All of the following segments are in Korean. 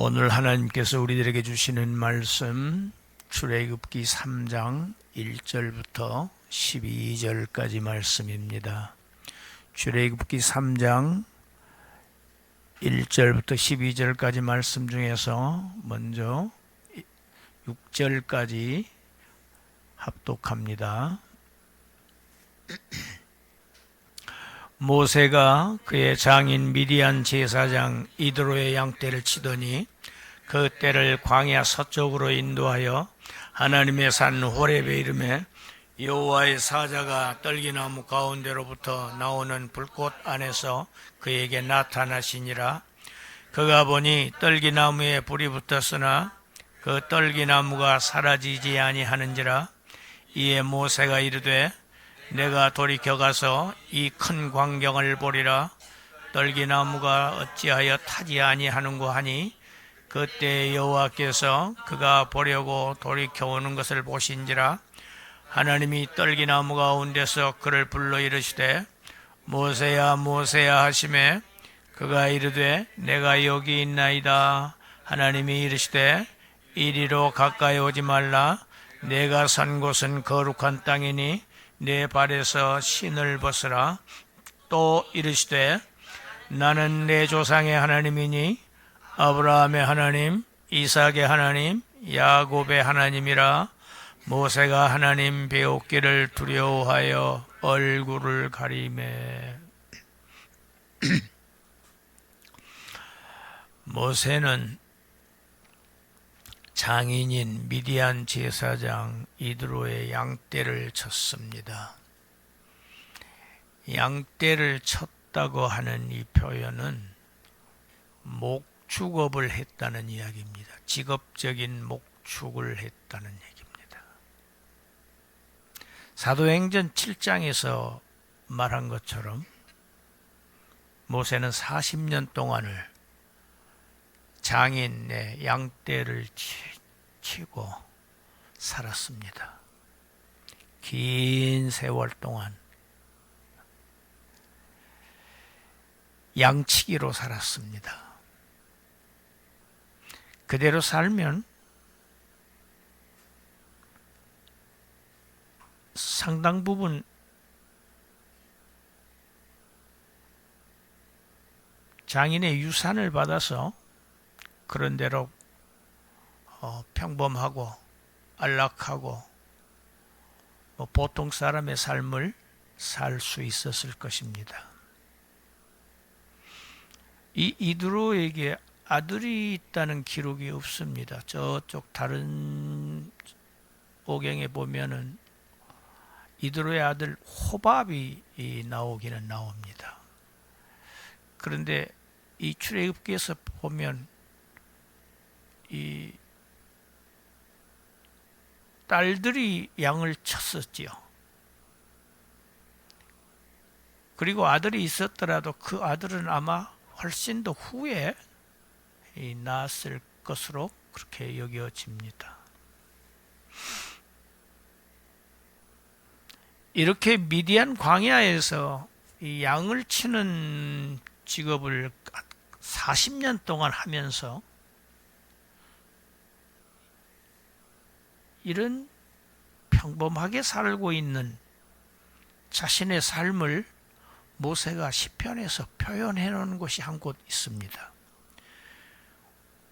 오늘 하나님께서 우리들에게 주시는 말씀 출애굽기 3장 1절부터 12절까지 말씀입니다. 출애굽기 3장 1절부터 12절까지 말씀 중에서 먼저 6절까지 합독합니다. 모세가 그의 장인 미디안 제사장 이드로의 양떼를 치더니 그 떼를 광야 서쪽으로 인도하여 하나님의 산 호렙에 이르매 여호와의 사자가 떨기나무 가운데로부터 나오는 불꽃 안에서 그에게 나타나시니라. 그가 보니 떨기나무에 불이 붙었으나 그 떨기나무가 사라지지 아니하는지라. 이에 모세가 이르되 내가 돌이켜 가서 이 큰 광경을 보리라. 떨기나무가 어찌하여 타지 아니하는고 하니 그때 여호와께서 그가 보려고 돌이켜 오는 것을 보신지라. 하나님이 떨기나무 가운데서 그를 불러 이르시되 모세야 모세야 하시매 그가 이르되 내가 여기 있나이다. 하나님이 이르시되 이리로 가까이 오지 말라. 내가 선 곳은 거룩한 땅이니 내 발에서 신을 벗으라. 또 이르시되 나는 내 조상의 하나님이니 아브라함의 하나님, 이삭의 하나님, 야곱의 하나님이라. 모세가 하나님 배우기를 두려워하여 얼굴을 가리매. 모세는 장인인 미디안 제사장 이드로의 양떼를 쳤습니다. 양떼를 쳤다고 하는 이 표현은 목축업을 했다는 이야기입니다. 직업적인 목축을 했다는 얘기입니다. 사도행전 7장에서 말한 것처럼 모세는 40년 동안을 장인의 양떼를 치고 살았습니다. 긴 세월 동안 양치기로 살았습니다. 그대로 살면 상당 부분 장인의 유산을 받아서 그런 대로 평범하고 안락하고 보통 사람의 삶을 살 수 있었을 것입니다. 이 이드로에게 아들이 있다는 기록이 없습니다. 저쪽 다른 오경에 보면은 이드로의 아들 호밥이 나오기는 나옵니다. 그런데 이 출애굽기에서 보면 이 딸들이 양을 쳤었지요. 그리고 아들이 있었더라도 그 아들은 아마 훨씬 더 후에 낳았을 것으로 그렇게 여겨집니다. 이렇게 미디안 광야에서 이 양을 치는 직업을 40년 동안 하면서 이런 평범하게 살고 있는 자신의 삶을 모세가 시편에서 표현해 놓은 곳이 한 곳 있습니다.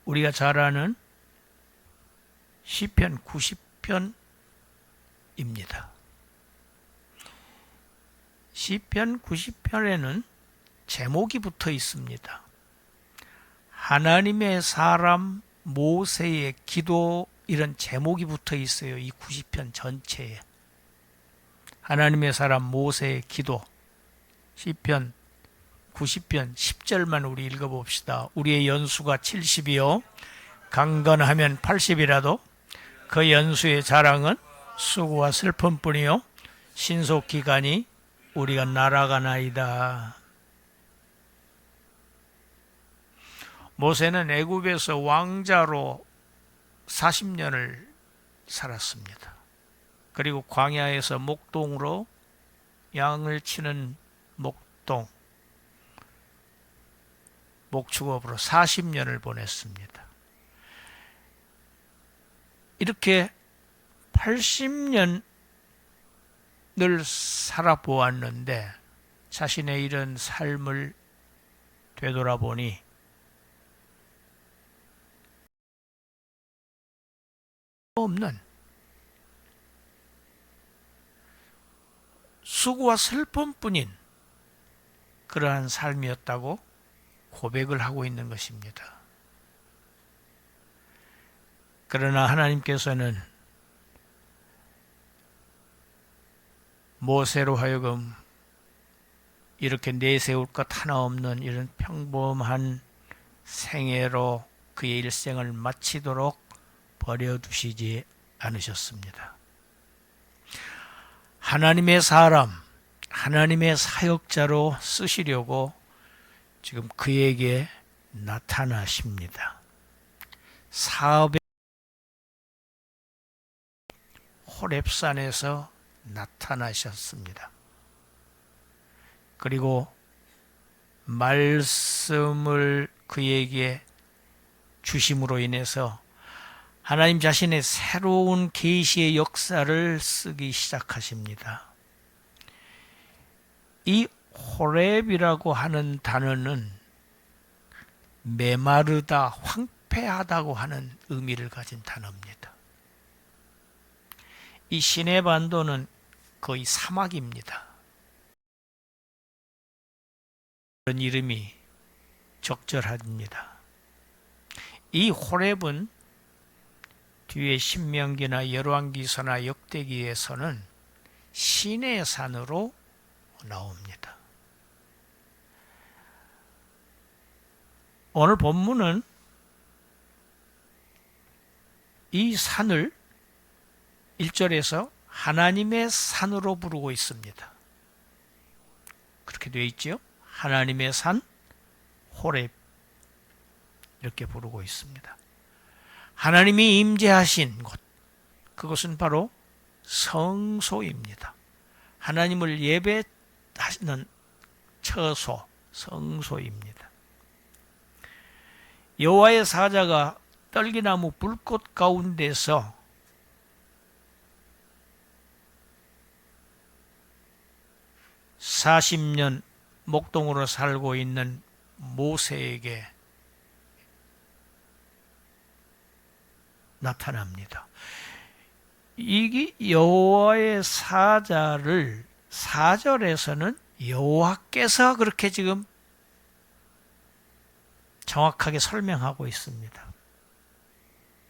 우리가 잘 아는 시편 90편입니다. 시편 90편에는 제목이 붙어 있습니다. 하나님의 사람 모세의 기도, 이런 제목이 붙어 있어요. 이 90편 전체에. 하나님의 사람 모세의 기도. 시편 90편 10절만 우리 읽어봅시다. 우리의 연수가 70이요 강건하면 80이라도 그 연수의 자랑은 수고와 슬픔뿐이요 신속기간이 우리가 날아가나이다. 모세는 애굽에서 왕자로 40년을 살았습니다. 그리고 광야에서 목동으로 양을 치는 목축업으로 40년을 보냈습니다. 이렇게 80년을 살아보았는데 자신의 이런 삶을 되돌아보니 없는 수고와 슬픔뿐인 그러한 삶이었다고 고백을 하고 있는 것입니다. 그러나 하나님께서는 모세로 하여금 이렇게 내세울 것 하나 없는 이런 평범한 생애로 그의 일생을 마치도록 버려두시지 않으셨습니다. 하나님의 사람, 하나님의 사역자로 쓰시려고 지금 그에게 나타나십니다. 사업의 호렙산에서 나타나셨습니다. 그리고 말씀을 그에게 주심으로 인해서 하나님 자신의 새로운 계시의 역사를 쓰기 시작하십니다. 이 호렙이라고 하는 단어는 메마르다, 황폐하다고 하는 의미를 가진 단어입니다. 이 시내 반도는 거의 사막입니다. 그런 이름이 적절합니다. 이 호렙은 뒤에 신명기나 열왕기서나 역대기에서는 신의 산으로 나옵니다. 오늘 본문은 이 산을 1절에서 하나님의 산으로 부르고 있습니다. 그렇게 되어 있죠. 하나님의 산 호렙 이렇게 부르고 있습니다. 하나님이 임재하신 곳, 그것은 바로 성소입니다. 하나님을 예배하시는 처소, 성소입니다. 여호와의 사자가 떨기나무 불꽃 가운데서 (40년) 목동으로 살고 있는 모세에게 나타납니다. 이게 여호와의 사자를 4절에서는 여호와께서 그렇게 지금 정확하게 설명하고 있습니다.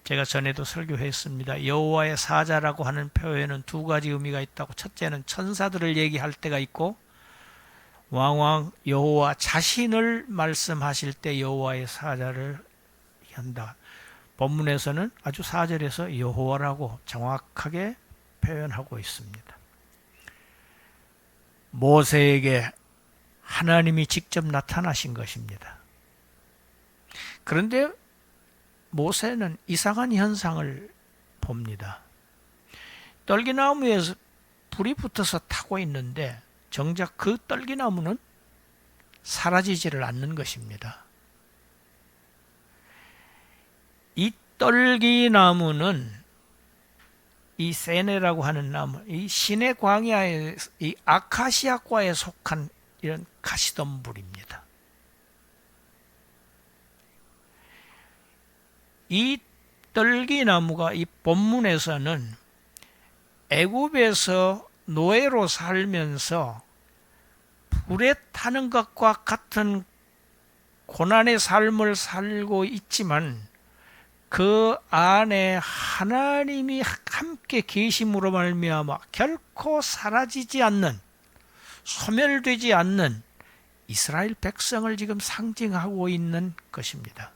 제가 전에도 설교했습니다. 여호와의 사자라고 하는 표현은 두 가지 의미가 있다고. 첫째는 천사들을 얘기할 때가 있고, 왕왕 여호와 자신을 말씀하실 때 여호와의 사자를 한다. 본문에서는 아주 4절에서 여호와라고 정확하게 표현하고 있습니다. 모세에게 하나님이 직접 나타나신 것입니다. 그런데 모세는 이상한 현상을 봅니다. 떨기나무에서 불이 붙어서 타고 있는데 정작 그 떨기나무는 사라지지를 않는 것입니다. 이 떨기나무는 이 세네라고 하는 나무, 이 시내 광야의 이 아카시아과에 속한 이런 가시덤불입니다. 이 떨기나무가 이 본문에서는 애굽에서 노예로 살면서 불에 타는 것과 같은 고난의 삶을 살고 있지만 그 안에 하나님이 함께 계심으로 말미암아 결코 사라지지 않는, 소멸되지 않는 이스라엘 백성을 지금 상징하고 있는 것입니다.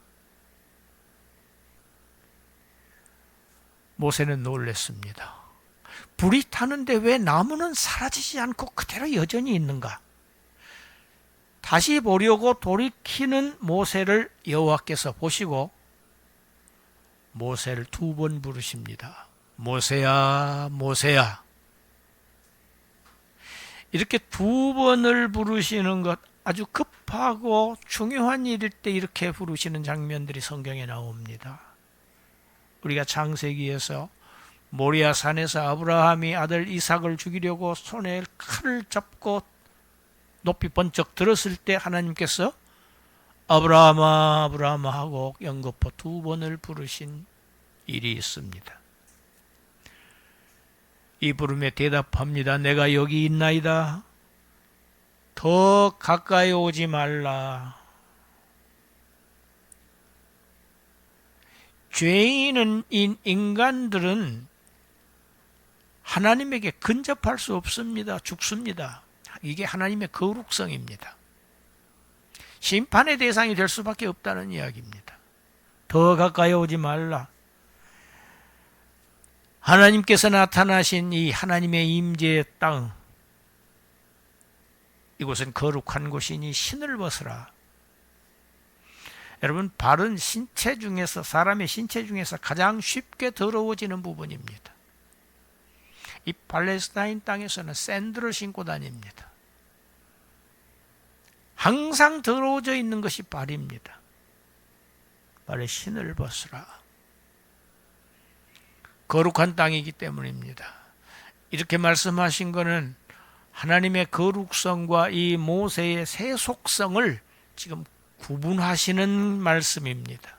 모세는 놀랐습니다. 불이 타는데 왜 나무는 사라지지 않고 그대로 여전히 있는가? 다시 보려고 돌이키는 모세를 여호와께서 보시고 모세를 2번 부르십니다. 모세야, 모세야. 이렇게 2번을 부르시는 것, 아주 급하고 중요한 일일 때 이렇게 부르시는 장면들이 성경에 나옵니다. 우리가 창세기에서 모리아 산에서 아브라함이 아들 이삭을 죽이려고 손에 칼을 잡고 높이 번쩍 들었을 때 하나님께서 아브라함아 아브라함아 하고 연거푸 2번을 부르신 일이 있습니다. 이 부름에 대답합니다. 내가 여기 있나이다. 더 가까이 오지 말라. 죄인은 인간들은 하나님에게 근접할 수 없습니다. 죽습니다. 이게 하나님의 거룩성입니다. 심판의 대상이 될 수밖에 없다는 이야기입니다. 더 가까이 오지 말라. 하나님께서 나타나신 이 하나님의 임재의 땅, 이곳은 거룩한 곳이니 신을 벗으라. 여러분, 발은 신체 중에서, 사람의 신체 중에서 가장 쉽게 더러워지는 부분입니다. 이 팔레스타인 땅에서는 샌들을 신고 다닙니다. 항상 더러워져 있는 것이 발입니다. 발에 신을 벗으라. 거룩한 땅이기 때문입니다. 이렇게 말씀하신 것은 하나님의 거룩성과 이 모세의 세속성을 지금 구분하시는 말씀입니다.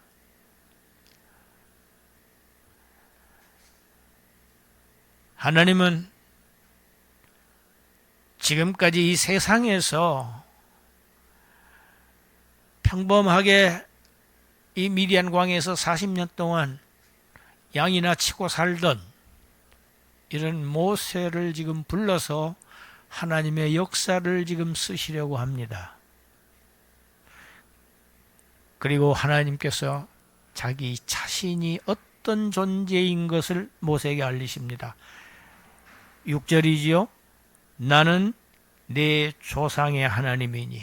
하나님은 지금까지 이 세상에서 평범하게 이 미디안 광에서 40년 동안 양이나 치고 살던 이런 모세를 지금 불러서 하나님의 역사를 지금 쓰시려고 합니다. 그리고 하나님께서 자기 자신이 어떤 존재인 것을 모세에게 알리십니다. 6절이지요. 나는 내 조상의 하나님이니.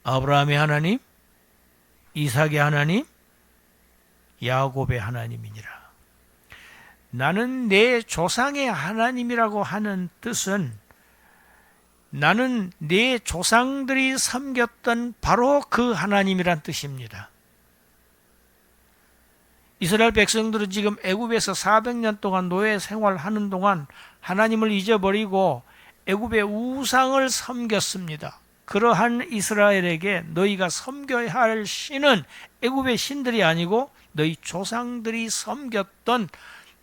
아브라함의 하나님, 이삭의 하나님, 야곱의 하나님이니라. 나는 내 조상의 하나님이라고 하는 뜻은 나는 내 조상들이 섬겼던 바로 그 하나님이란 뜻입니다. 이스라엘 백성들은 지금 애굽에서 400년 동안 노예 생활하는 동안 하나님을 잊어버리고 애굽의 우상을 섬겼습니다. 그러한 이스라엘에게 너희가 섬겨야 할 신은 애굽의 신들이 아니고 너희 조상들이 섬겼던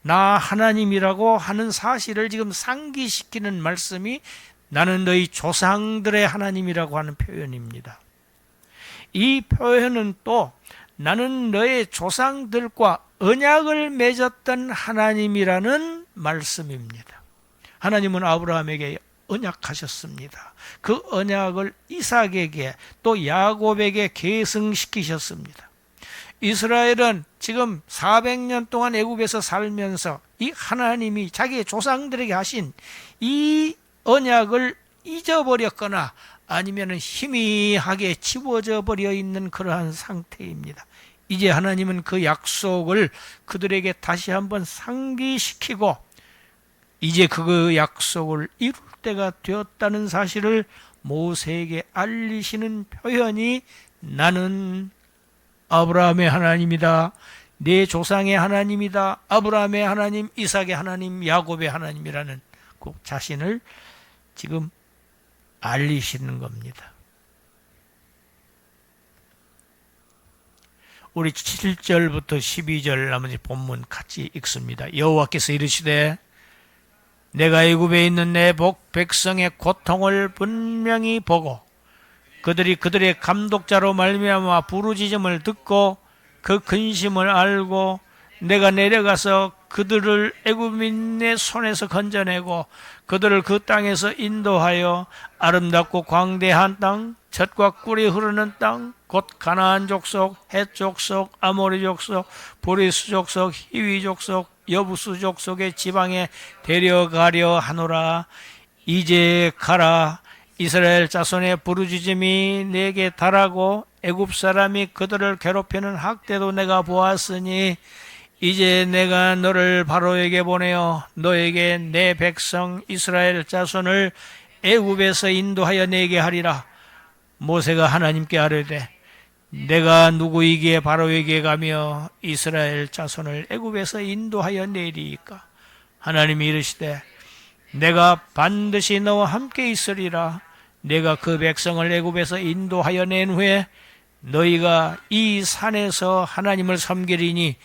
나 하나님이라고 하는 사실을 지금 상기시키는 말씀이 나는 너희 조상들의 하나님이라고 하는 표현입니다. 이 표현은 또 나는 너의 조상들과 언약을 맺었던 하나님이라는 말씀입니다. 하나님은 아브라함에게 언약하셨습니다. 그 언약을 이삭에게 또 야곱에게 계승시키셨습니다. 이스라엘은 지금 400년 동안 애굽에서 살면서 이 하나님이 자기의 조상들에게 하신 이 언약을 잊어버렸거나 아니면 희미하게 지워져 버려 있는 그러한 상태입니다. 이제 하나님은 그 약속을 그들에게 다시 한번 상기시키고 이제 그 약속을 이룰 때가 되었다는 사실을 모세에게 알리시는 표현이 나는 아브라함의 하나님이다. 내 조상의 하나님이다. 아브라함의 하나님, 이삭의 하나님, 야곱의 하나님이라는 그 자신을 지금 알리시는 겁니다. 우리 7절부터 12절 나머지 본문 같이 읽습니다. 여호와께서 이르시되 내가 애굽에 있는 내 백성의 고통을 분명히 보고 그들이 그들의 감독자로 말미암아 부르짖음을 듣고 그 근심을 알고 내가 내려가서 그들을 애굽인의 손에서 건져내고 그들을 그 땅에서 인도하여 아름답고 광대한 땅, 젖과 꿀이 흐르는 땅, 곧 가나안 족속, 헷 족속, 아모리 족속, 브리스 족속, 히위 족속, 여부스 족속의 지방에 데려가려 하노라. 이제 가라. 이스라엘 자손의 부르짖음이 내게 달하고 애굽 사람이 그들을 괴롭히는 학대도 내가 보았으니 이제 내가 너를 바로에게 보내어 너에게 내 백성 이스라엘 자손을 애굽에서 인도하여 내게 하리라. 모세가 하나님께 아뢰되 내가 누구이기에 바로에게 가며 이스라엘 자손을 애굽에서 인도하여 내리이까? 하나님이 이르시되 내가 반드시 너와 함께 있으리라. 내가 그 백성을 애굽에서 인도하여 낸 후에 너희가 이 산에서 하나님을 섬기리니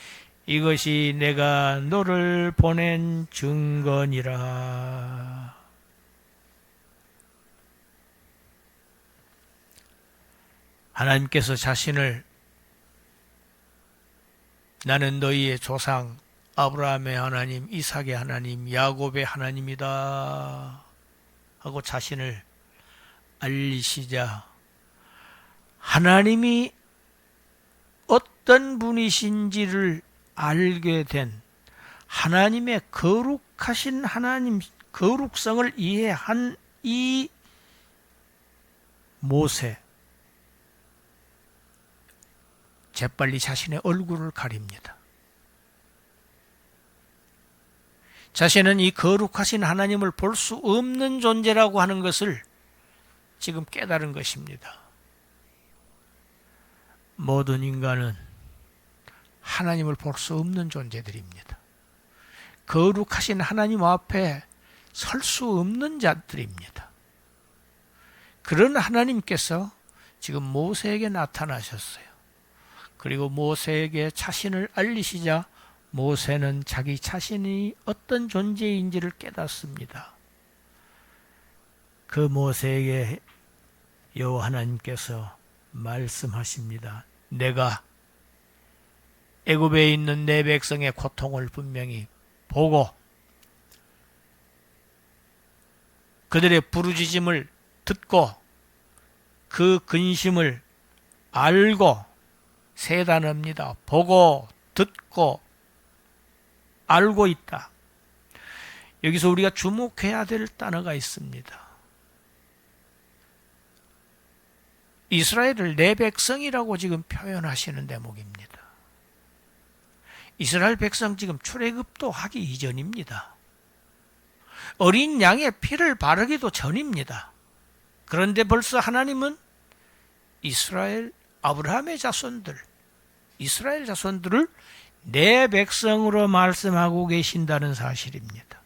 이것이 내가 너를 보낸 증거니라. 하나님께서 자신을 나는 너희의 조상 아브라함의 하나님, 이삭의 하나님, 야곱의 하나님이다 하고 자신을 알리시자 하나님이 어떤 분이신지를 알게 된 하나님의 거룩하신 하나님, 거룩성을 이해한 이 모세, 재빨리 자신의 얼굴을 가립니다. 자신은 이 거룩하신 하나님을 볼 수 없는 존재라고 하는 것을 지금 깨달은 것입니다. 모든 인간은 하나님을 볼 수 없는 존재들입니다. 거룩하신 하나님 앞에 설 수 없는 자들입니다. 그런 하나님께서 지금 모세에게 나타나셨어요. 그리고 모세에게 자신을 알리시자 모세는 자기 자신이 어떤 존재인지를 깨닫습니다. 그 모세에게 여호와 하나님께서 말씀하십니다. 내가 애굽에 있는 내 백성의 고통을 분명히 보고 그들의 부르짖음을 듣고 그 근심을 알고, 세 단어입니다. 보고, 듣고, 알고 있다. 여기서 우리가 주목해야 될 단어가 있습니다. 이스라엘을 내 백성이라고 지금 표현하시는 대목입니다. 이스라엘 백성 지금 출애굽도 하기 이전입니다. 어린 양의 피를 바르기도 전입니다. 그런데 벌써 하나님은 이스라엘, 아브라함의 자손들, 이스라엘 자손들을 내 백성으로 말씀하고 계신다는 사실입니다.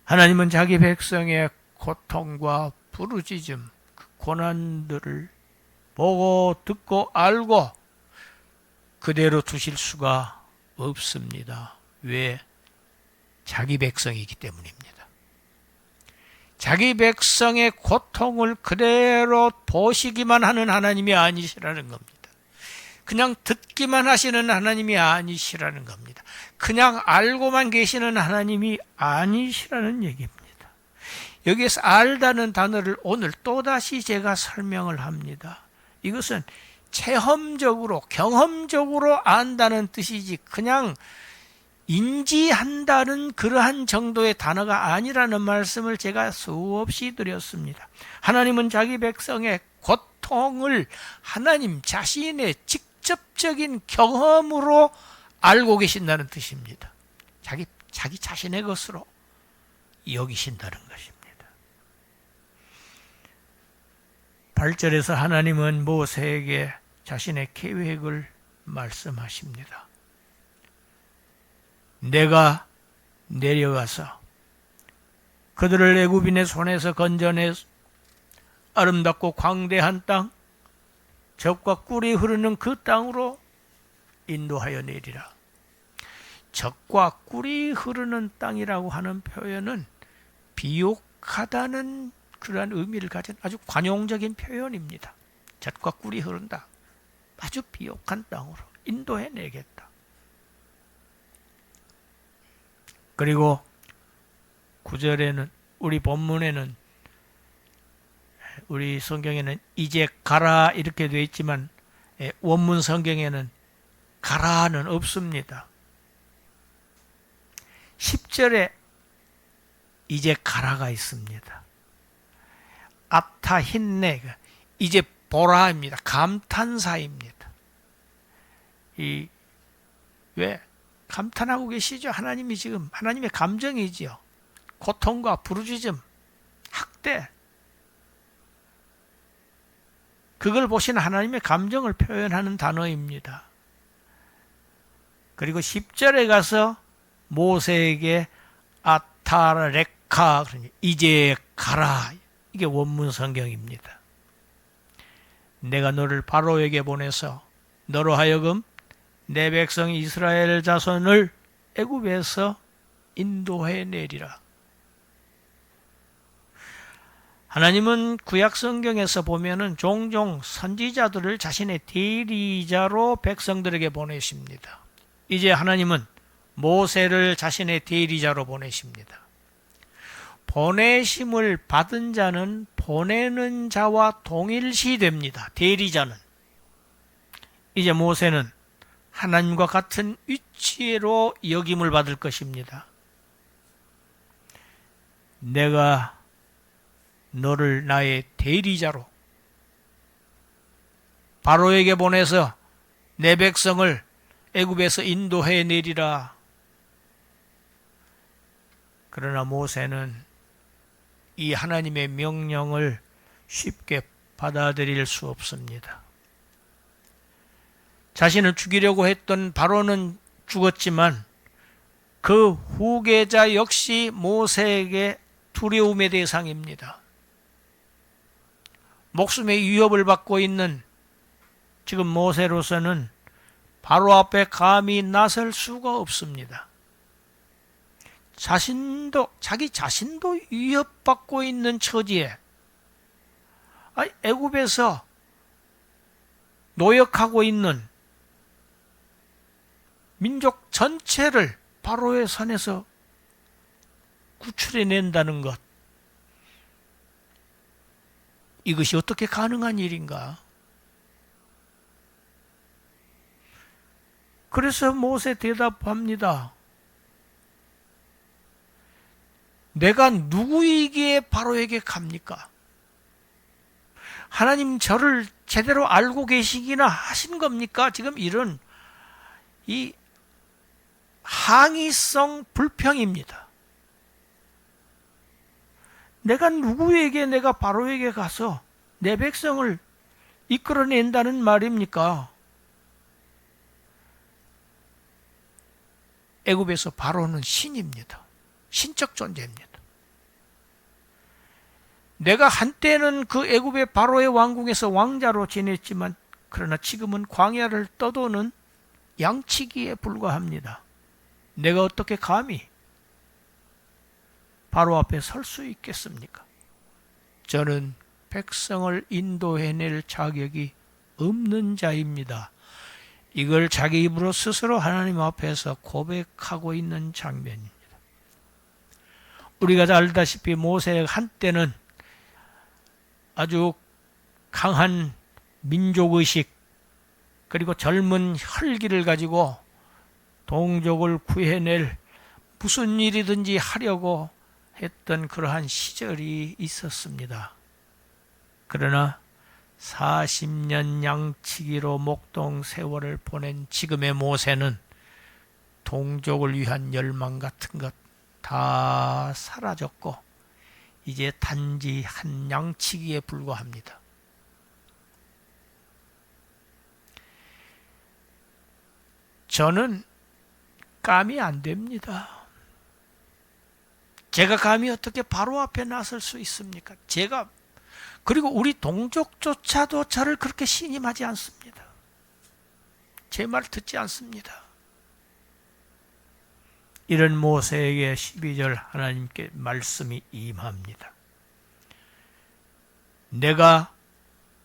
하나님은 자기 백성의 고통과 부르짖음, 그 고난들을 보고 듣고 알고 그대로 두실 수가 없습니다. 왜? 자기 백성이기 때문입니다. 자기 백성의 고통을 그대로 보시기만 하는 하나님이 아니시라는 겁니다. 그냥 듣기만 하시는 하나님이 아니시라는 겁니다. 그냥 알고만 계시는 하나님이 아니시라는 얘기입니다. 여기에서 알다는 단어를 오늘 또다시 제가 설명을 합니다. 이것은 체험적으로, 경험적으로 안다는 뜻이지 그냥 인지한다는 그러한 정도의 단어가 아니라는 말씀을 제가 수없이 드렸습니다. 하나님은 자기 백성의 고통을 하나님 자신의 직접적인 경험으로 알고 계신다는 뜻입니다. 자기 자신의 것으로 여기신다는 것입니다. 8절에서 하나님은 모세에게 자신의 계획을 말씀하십니다. 내가 내려가서 그들을 애굽인의 손에서 건져내 아름답고 광대한 땅, 젖과 꿀이 흐르는 그 땅으로 인도하여 내리라. 젖과 꿀이 흐르는 땅이라고 하는 표현은 비옥하다는 그러한 의미를 가진 아주 관용적인 표현입니다. 젖과 꿀이 흐른다. 아주 비옥한 땅으로 인도해 내겠다. 그리고 9절에는 우리 본문에는 우리 성경에는 이제 가라 이렇게 되어 있지만 원문 성경에는 가라는 없습니다. 10절에 이제 가라가 있습니다. 아타 힌네 이제 보라입니다. 감탄사입니다. 왜? 감탄하고 계시죠? 하나님이 지금 하나님의 감정이지요. 고통과 부르짖음, 학대. 그걸 보신 하나님의 감정을 표현하는 단어입니다. 그리고 10절에 가서 모세에게 아타레카, 이제 가라. 이게 원문 성경입니다. 내가 너를 바로에게 보내서 너로 하여금 내 백성 이스라엘 자손을 애굽에서 인도해 내리라. 하나님은 구약 성경에서 보면은 종종 선지자들을 자신의 대리자로 백성들에게 보내십니다. 이제 하나님은 모세를 자신의 대리자로 보내십니다. 보내심을 받은 자는 보내는 자와 동일시 됩니다. 대리자는. 이제 모세는 하나님과 같은 위치로 여김을 받을 것입니다. 내가 너를 나의 대리자로 바로에게 보내서 내 백성을 애굽에서 인도해 내리라. 그러나 모세는 이 하나님의 명령을 쉽게 받아들일 수 없습니다. 자신을 죽이려고 했던 바로는 죽었지만 그 후계자 역시 모세에게 두려움의 대상입니다. 목숨의 위협을 받고 있는 지금 모세로서는 바로 앞에 감히 나설 수가 없습니다. 자기 자신도 위협받고 있는 처지에 애굽에서 노역하고 있는 민족 전체를 바로의 손에서 구출해낸다는 것, 이것이 어떻게 가능한 일인가? 그래서 모세 대답합니다. 내가 누구이기에 바로에게 갑니까? 하나님 저를 제대로 알고 계시기나 하신 겁니까? 지금 이런 이 항의성 불평입니다. 내가 누구에게, 내가 바로에게 가서 내 백성을 이끌어낸다는 말입니까? 애굽에서 바로는 신입니다. 신적 존재입니다. 내가 한때는 그 애굽의 바로의 왕궁에서 왕자로 지냈지만 그러나 지금은 광야를 떠도는 양치기에 불과합니다. 내가 어떻게 감히 바로 앞에 설 수 있겠습니까? 저는 백성을 인도해낼 자격이 없는 자입니다. 이걸 자기 입으로 스스로 하나님 앞에서 고백하고 있는 장면입니다. 우리가 잘 알다시피 모세가 한때는 아주 강한 민족의식 그리고 젊은 혈기를 가지고 동족을 구해낼 무슨 일이든지 하려고 했던 그러한 시절이 있었습니다. 그러나 40년 양치기로 목동 세월을 보낸 지금의 모세는 동족을 위한 열망 같은 것 다 사라졌고 이제 단지 한 양치기에 불과합니다. 저는 감이 안 됩니다. 제가 감히 어떻게 바로 앞에 나설 수 있습니까? 그리고 우리 동족조차도 저를 그렇게 신임하지 않습니다. 제 말 듣지 않습니다. 이런 모세에게 12절 하나님께 말씀이 임합니다. 내가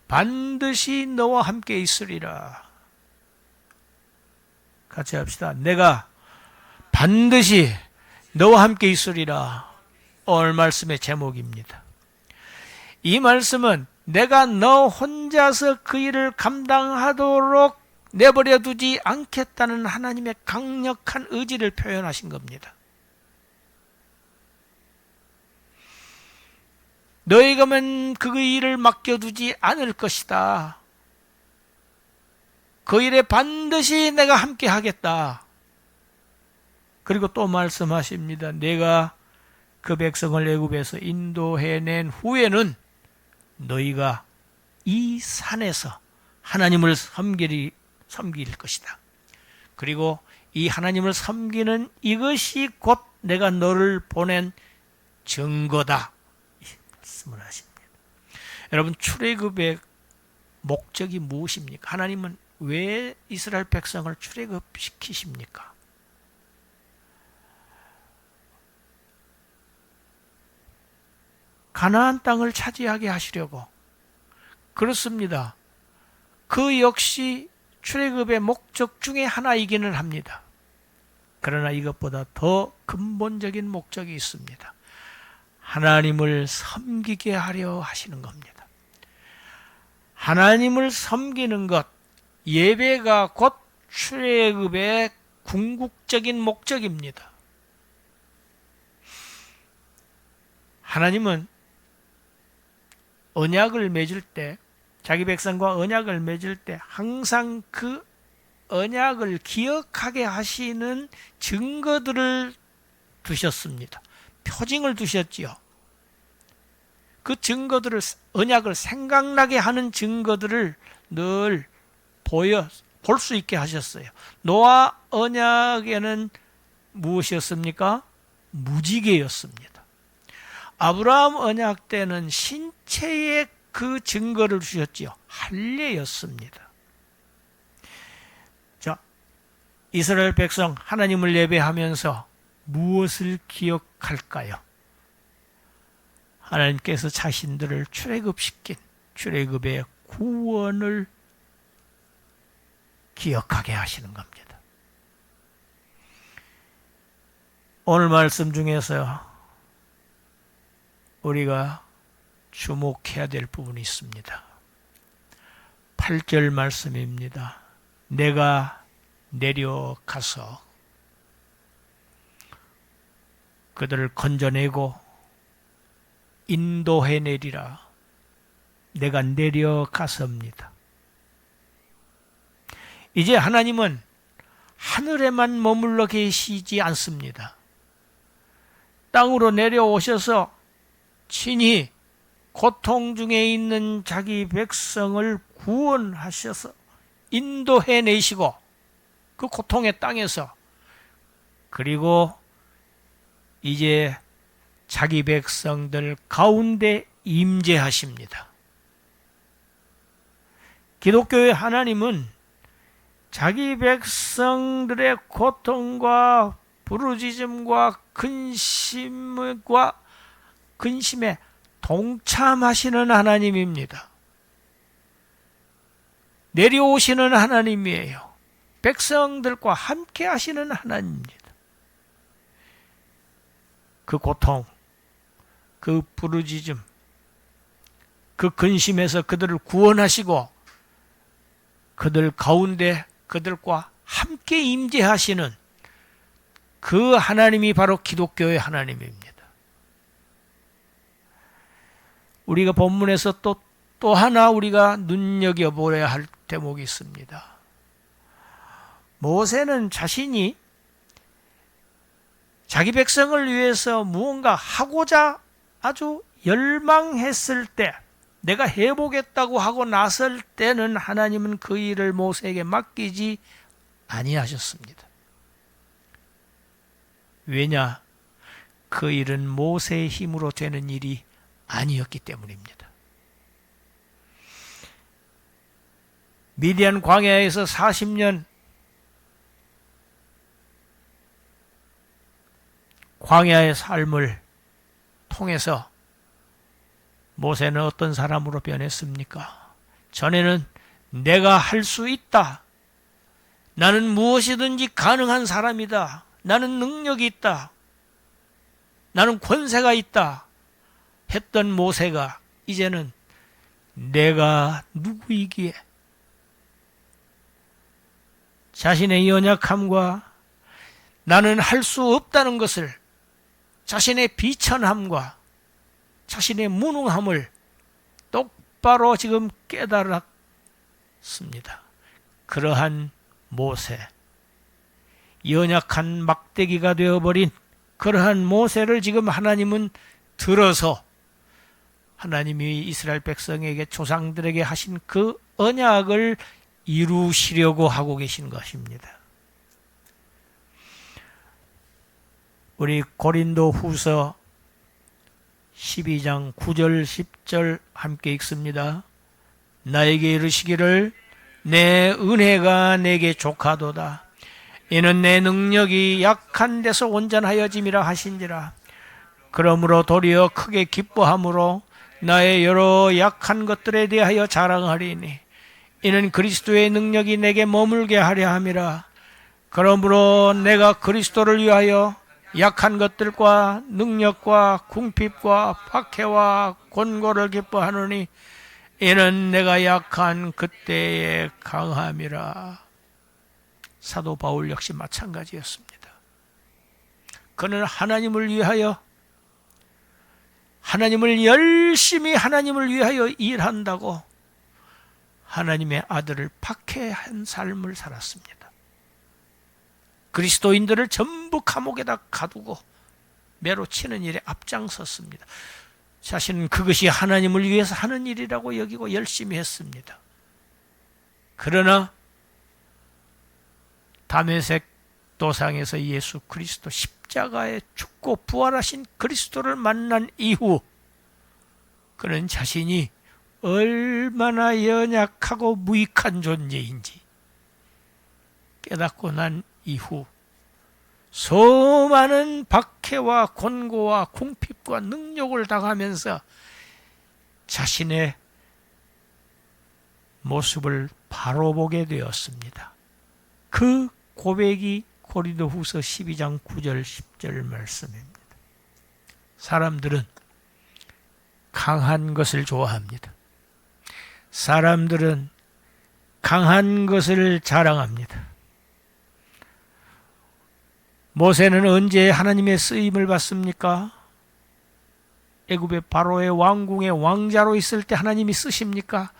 반드시 너와 함께 있으리라. 같이 합시다. 내가 반드시 너와 함께 있으리라. 오늘 말씀의 제목입니다. 이 말씀은 내가 너 혼자서 그 일을 감당하도록 내버려 두지 않겠다는 하나님의 강력한 의지를 표현하신 겁니다. 너희가만 그 일을 맡겨두지 않을 것이다. 그 일에 반드시 내가 함께 하겠다. 그리고 또 말씀하십니다. 내가 그 백성을 애굽에서 인도해낸 후에는 너희가 이 산에서 하나님을 섬길 것이다. 그리고 이 하나님을 섬기는 이것이 곧 내가 너를 보낸 증거다. 이 말씀을 하십니다. 여러분, 출애굽의 목적이 무엇입니까? 하나님은 왜 이스라엘 백성을 출애굽시키십니까? 가나안 땅을 차지하게 하시려고. 그렇습니다. 그 역시 출애굽의 목적 중에 하나이기는 합니다. 그러나 이것보다 더 근본적인 목적이 있습니다. 하나님을 섬기게 하려 하시는 겁니다. 하나님을 섬기는 것, 예배가 곧 출애굽의 궁극적인 목적입니다. 하나님은 언약을 맺을 때, 자기 백성과 언약을 맺을 때 항상 그 언약을 기억하게 하시는 증거들을 두셨습니다. 표징을 두셨지요. 그 증거들을, 언약을 생각나게 하는 증거들을 늘 볼 수 있게 하셨어요. 노아 언약에는 무엇이었습니까? 무지개였습니다. 아브라함 언약 때는 신체의 그 증거를 주셨지요. 할례였습니다. 자, 이스라엘 백성 하나님을 예배하면서 무엇을 기억할까요? 하나님께서 자신들을 출애굽시킨 출애굽의 구원을 기억하게 하시는 겁니다. 오늘 말씀 중에서 우리가 주목해야 될 부분이 있습니다. 8절 말씀입니다. 내가 내려가서 그들을 건져내고 인도해내리라. 내가 내려가서입니다. 이제 하나님은 하늘에만 머물러 계시지 않습니다. 땅으로 내려오셔서 친히 고통 중에 있는 자기 백성을 구원하셔서 인도해내시고 그 고통의 땅에서, 그리고 이제 자기 백성들 가운데 임재하십니다. 기독교의 하나님은 자기 백성들의 고통과 부르짖음과 근심에 동참하시는 하나님입니다. 내려오시는 하나님이에요. 백성들과 함께 하시는 하나님입니다. 그 고통, 그 부르짖음, 그 근심에서 그들을 구원하시고 그들 가운데 그들과 함께 임재하시는 그 하나님이 바로 기독교의 하나님입니다. 우리가 본문에서 또 하나 우리가 눈여겨보아야 할 대목이 있습니다. 모세는 자신이 자기 백성을 위해서 무언가 하고자 아주 열망했을 때, 내가 해보겠다고 하고 나설 때는 하나님은 그 일을 모세에게 맡기지 아니하셨습니다. 왜냐? 그 일은 모세의 힘으로 되는 일이 아니었기 때문입니다. 미디안 광야에서 40년 광야의 삶을 통해서 모세는 어떤 사람으로 변했습니까? 전에는 내가 할 수 있다. 나는 무엇이든지 가능한 사람이다. 나는 능력이 있다. 나는 권세가 있다. 했던 모세가 이제는 내가 누구이기에, 자신의 연약함과 나는 할 수 없다는 것을, 자신의 비천함과 자신의 무능함을 똑바로 지금 깨달았습니다. 그러한 모세, 연약한 막대기가 되어버린 그러한 모세를 지금 하나님은 들어서 하나님이 이스라엘 백성에게 조상들에게 하신 그 언약을 이루시려고 하고 계신 것입니다. 우리 고린도 후서 12장 9절 10절 함께 읽습니다. 나에게 이르시기를 내 은혜가 내게 족하도다. 이는 내 능력이 약한 데서 온전하여짐이라 하신지라. 그러므로 도리어 크게 기뻐함으로 나의 여러 약한 것들에 대하여 자랑하리니 이는 그리스도의 능력이 내게 머물게 하려 함이라. 그러므로 내가 그리스도를 위하여 약한 것들과 능력과 궁핍과 박해와 곤고를 기뻐하노니 이는 내가 약한 그때의 강함이라. 사도 바울 역시 마찬가지였습니다. 그는 하나님을 위하여 열심히 하나님을 위하여 일한다고 하나님의 아들을 박해한 삶을 살았습니다. 그리스도인들을 전부 감옥에다 가두고 매로 치는 일에 앞장섰습니다. 자신은 그것이 하나님을 위해서 하는 일이라고 여기고 열심히 했습니다. 그러나 다메섹 도상에서 예수 그리스도 십자가에 죽고 부활하신 그리스도를 만난 이후 그는 자신이 얼마나 연약하고 무익한 존재인지 깨닫고 난 이후 수많은 박해와 곤고와 궁핍과 능욕을 당하면서 자신의 모습을 바로 보게 되었습니다. 그 고백이 고린도후서 12장 9절 10절 말씀입니다. 사람들은 강한 것을 좋아합니다. 사람들은 강한 것을 자랑합니다. 모세는 언제 하나님의 쓰임을 받습니까? 애굽의 바로의 왕궁의 왕자로 있을 때 하나님이 쓰십니까?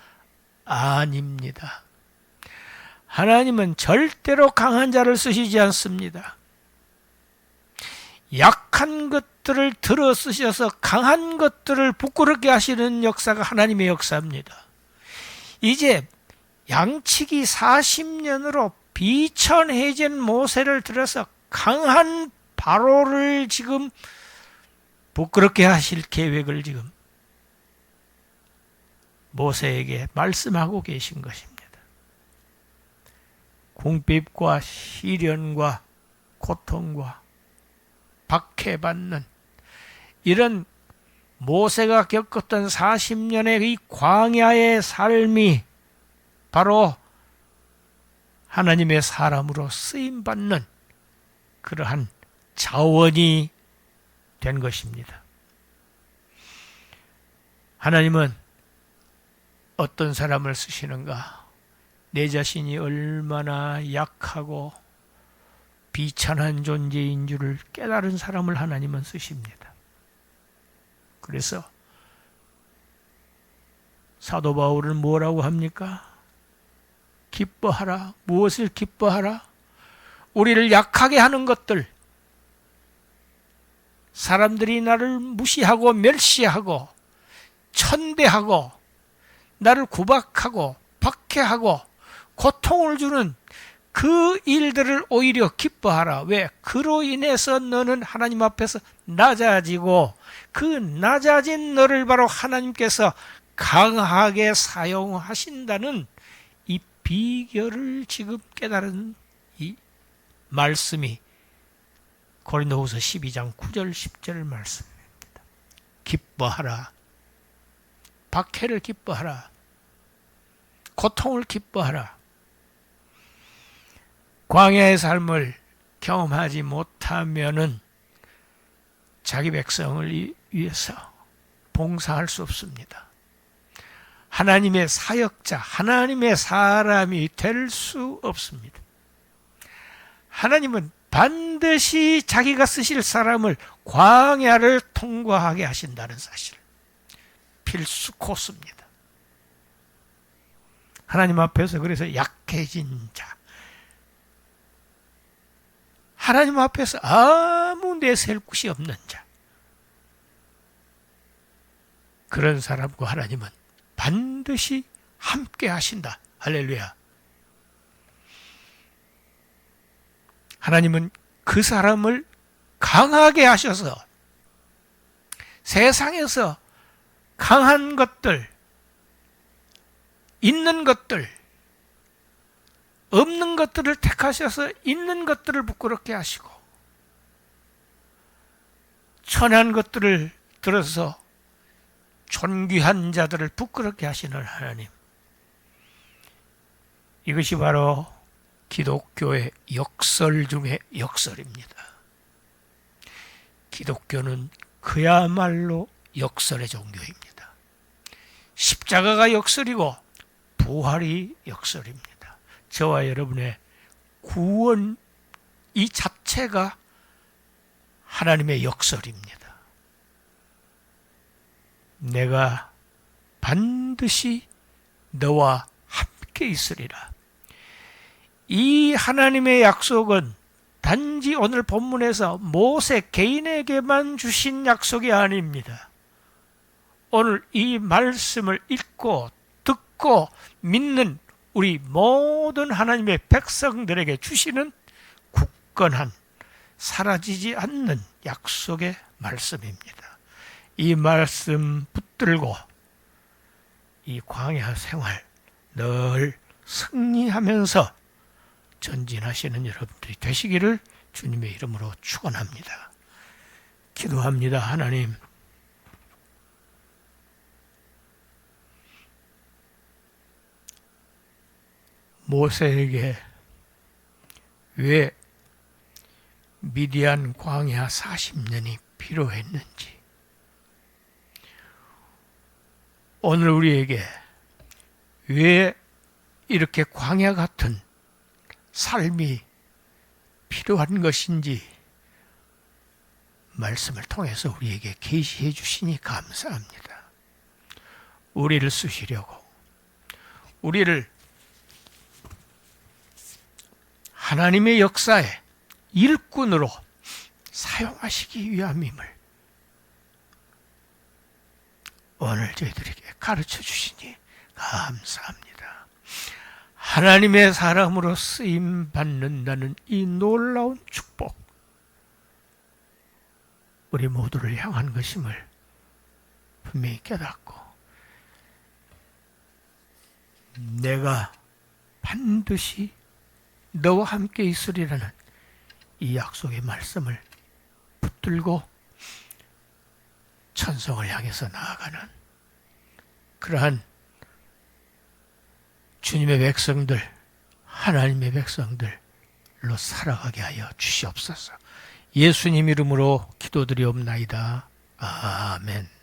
아닙니다. 하나님은 절대로 강한 자를 쓰시지 않습니다. 약한 것들을 들어 쓰셔서 강한 것들을 부끄럽게 하시는 역사가 하나님의 역사입니다. 이제 양치기 40년으로 비천해진 모세를 들어서 강한 바로를 지금 부끄럽게 하실 계획을 지금 모세에게 말씀하고 계신 것입니다. 궁핍과 시련과 고통과 박해받는 이런 모세가 겪었던 40년의 이 광야의 삶이 바로 하나님의 사람으로 쓰임받는 그러한 자원이 된 것입니다. 하나님은 어떤 사람을 쓰시는가? 내 자신이 얼마나 약하고 비천한 존재인 줄을 깨달은 사람을 하나님은 쓰십니다. 그래서 사도 바울은 뭐라고 합니까? 기뻐하라. 무엇을 기뻐하라? 우리를 약하게 하는 것들, 사람들이 나를 무시하고 멸시하고 천대하고 나를 구박하고 박해하고 고통을 주는 그 일들을 오히려 기뻐하라. 왜? 그로 인해서 너는 하나님 앞에서 낮아지고 그 낮아진 너를 바로 하나님께서 강하게 사용하신다는 이 비결을 지금 깨달은 이 말씀이 고린도후서 12장 9절 10절 말씀입니다. 기뻐하라. 박해를 기뻐하라. 고통을 기뻐하라. 광야의 삶을 경험하지 못하면은 자기 백성을 위해서 봉사할 수 없습니다. 하나님의 사역자, 하나님의 사람이 될 수 없습니다. 하나님은 반드시 자기가 쓰실 사람을 광야를 통과하게 하신다는 사실, 필수 코스입니다. 하나님 앞에서 그래서 약해진 자, 하나님 앞에서 아무 내세울 곳이 없는 자, 그런 사람과 하나님은 반드시 함께 하신다. 할렐루야. 하나님은 그 사람을 강하게 하셔서 세상에서 강한 것들, 있는 것들, 없는 것들을 택하셔서 있는 것들을 부끄럽게 하시고 천한 것들을 들어서 존귀한 자들을 부끄럽게 하시는 하나님. 이것이 바로 기독교의 역설 중의 역설입니다. 기독교는 그야말로 역설의 종교입니다. 십자가가 역설이고 부활이 역설입니다. 저와 여러분의 구원 이 자체가 하나님의 역설입니다. 내가 반드시 너와 함께 있으리라. 이 하나님의 약속은 단지 오늘 본문에서 모세 개인에게만 주신 약속이 아닙니다. 오늘 이 말씀을 읽고 듣고 믿는 우리 모든 하나님의 백성들에게 주시는 굳건한 사라지지 않는 약속의 말씀입니다. 이 말씀 붙들고 이 광야 생활 늘 승리하면서 전진하시는 여러분들이 되시기를 주님의 이름으로 축원합니다. 기도합니다. 하나님, 모세에게 왜 미디안 광야 40년이 필요했는지, 오늘 우리에게 왜 이렇게 광야 같은 삶이 필요한 것인지 말씀을 통해서 우리에게 계시해 주시니 감사합니다. 우리를 쓰시려고, 우리를 하나님의 역사의 일꾼으로 사용하시기 위함임을 오늘 저희들에게 가르쳐 주시니 감사합니다. 하나님의 사람으로 쓰임 받는다는 이 놀라운 축복, 우리 모두를 향한 것임을 분명히 깨닫고 내가 반드시 너와 함께 있으리라는 이 약속의 말씀을 붙들고 천성을 향해서 나아가는 그러한 주님의 백성들, 하나님의 백성들로 살아가게 하여 주시옵소서. 예수님 이름으로 기도드리옵나이다. 아멘.